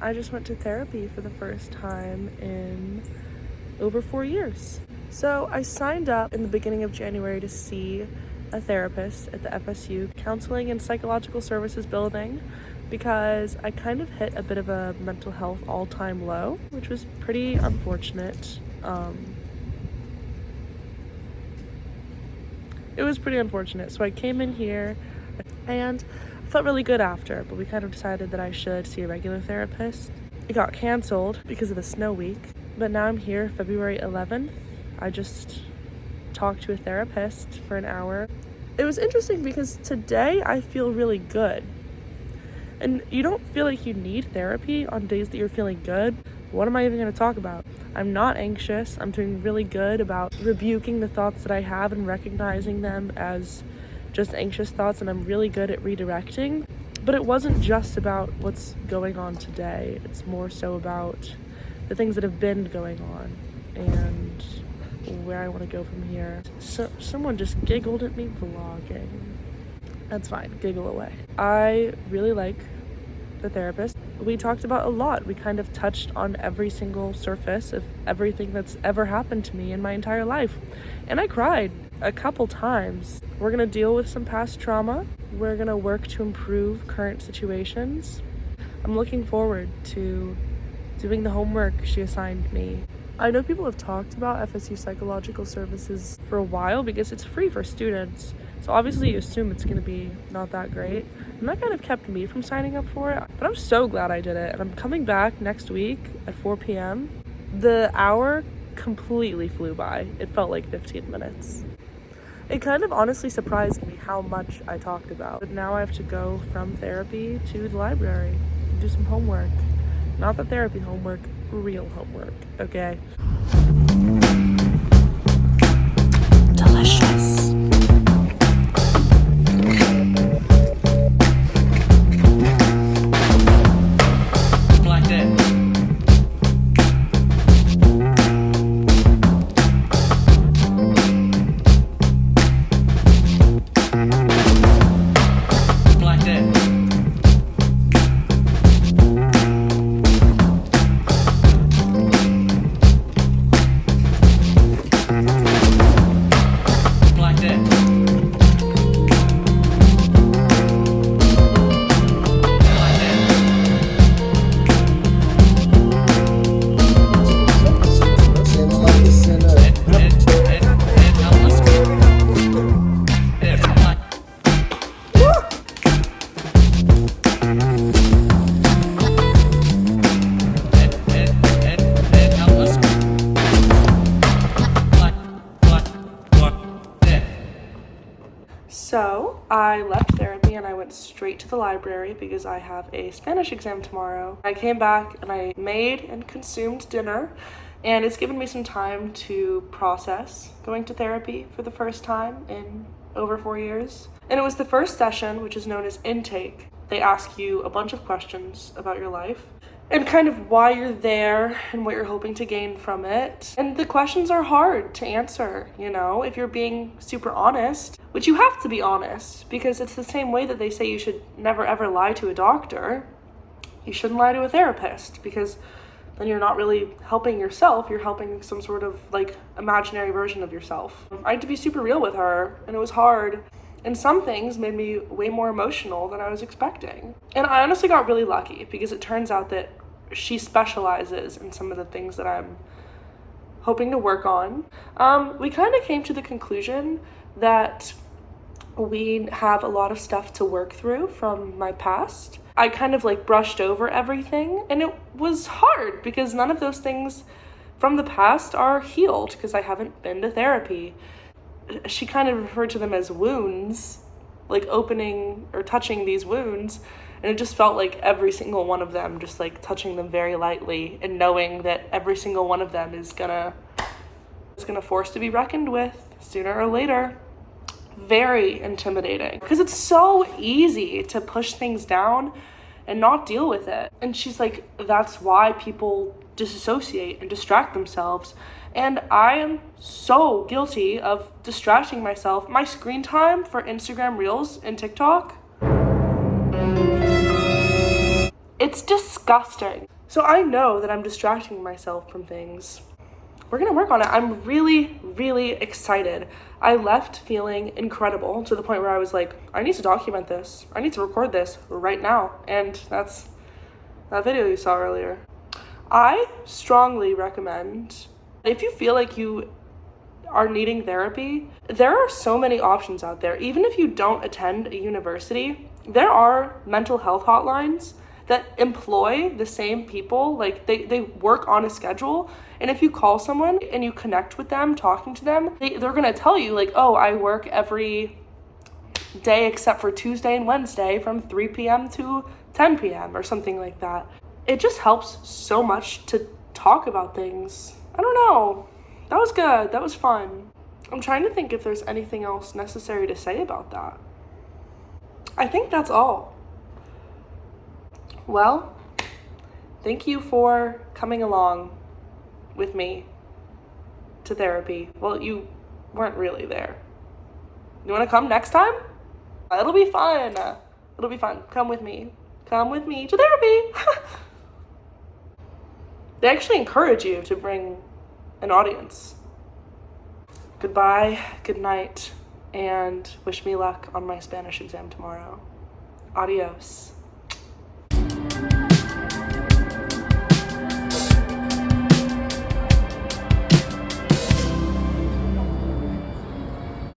I just went to therapy for the first time in over 4 years. So I signed up in the beginning of January to see a therapist at the FSU Counseling and Psychological Services building because I kind of hit a bit of a mental health all-time low, which was pretty unfortunate. It was pretty unfortunate. So I came in here and I felt really good after, but we kind of decided that I should see a regular therapist. It got canceled because of the snow week, but now I'm here February 11th. I just talked to a therapist for an hour. It was interesting because today I feel really good. And you don't feel like you need therapy on days that you're feeling good. What am I even going to talk about? I'm not anxious. I'm doing really good about rebuking the thoughts that I have and recognizing them as just anxious thoughts, and I'm really good at redirecting. But it wasn't just about what's going on today. It's more so about the things that have been going on and where I want to go from here. So someone just giggled at me vlogging. That's fine, giggle away. I really like the therapist. We talked about a lot. We kind of touched on every single surface of everything that's ever happened to me in my entire life. And I cried a couple times. We're gonna deal with some past trauma. We're gonna work to improve current situations. I'm looking forward to doing the homework she assigned me. I know people have talked about FSU Psychological Services for a while because it's free for students. So obviously you assume it's gonna be not that great. And that kind of kept me from signing up for it. But I'm so glad I did it. And I'm coming back next week at 4 p.m. The hour completely flew by. It felt like 15 minutes. It kind of honestly surprised me how much I talked about. But now I have to go from therapy to the library, do some homework. Not the therapy homework, real homework, okay? Delicious. So I left therapy and I went straight to the library because I have a Spanish exam tomorrow. I came back and I made and consumed dinner, and it's given me some time to process going to therapy for the first time in over 4 years. And it was the first session, which is known as intake. They ask you a bunch of questions about your life and kind of why you're there and what you're hoping to gain from it. And the questions are hard to answer, you know, if you're being super honest, which you have to be honest, because it's the same way that they say you should never ever lie to a doctor. You shouldn't lie to a therapist, because then you're not really helping yourself, you're helping some sort of like imaginary version of yourself. I had to be super real with her, and it was hard. And some things made me way more emotional than I was expecting. And I honestly got really lucky because it turns out that she specializes in some of the things that I'm hoping to work on. We kind of came to the conclusion that we have a lot of stuff to work through from my past. I kind of like brushed over everything, and it was hard because none of those things from the past are healed because I haven't been to therapy. She kind of referred to them as wounds, like opening or touching these wounds, and it just felt like every single one of them, just like touching them very lightly and knowing that every single one of them is gonna force to be reckoned with sooner or later. Very intimidating because it's so easy to push things down and not deal with it. And she's like, that's why people disassociate and distract themselves. And I am so guilty of distracting myself. My screen time for Instagram Reels and TikTok It's disgusting. So I know that I'm distracting myself from things. We're gonna work on it. I'm really, really excited. I left feeling incredible to the point where I was like, I need to document this. I need to record this right now. And that's that video you saw earlier. I strongly recommend, if you feel like you are needing therapy, there are so many options out there. Even if you don't attend a university, there are mental health hotlines that employ the same people. Like they work on a schedule, and if you call someone and you connect with them, talking to them, they're gonna tell you like, oh, I work every day except for Tuesday and Wednesday from 3 p.m. to 10 p.m. or something like that. It just helps so much to talk about things. I don't know. That was good. That was fun. I'm trying to think if there's anything else necessary to say about that. I think that's all. Well, thank you for coming along with me to therapy. Well, you weren't really there. You want to come next time? It'll be fun. It'll be fun. Come with me. Come with me to therapy. They actually encourage you to bring an audience. Goodbye, good night, and wish me luck on my Spanish exam tomorrow. Adios.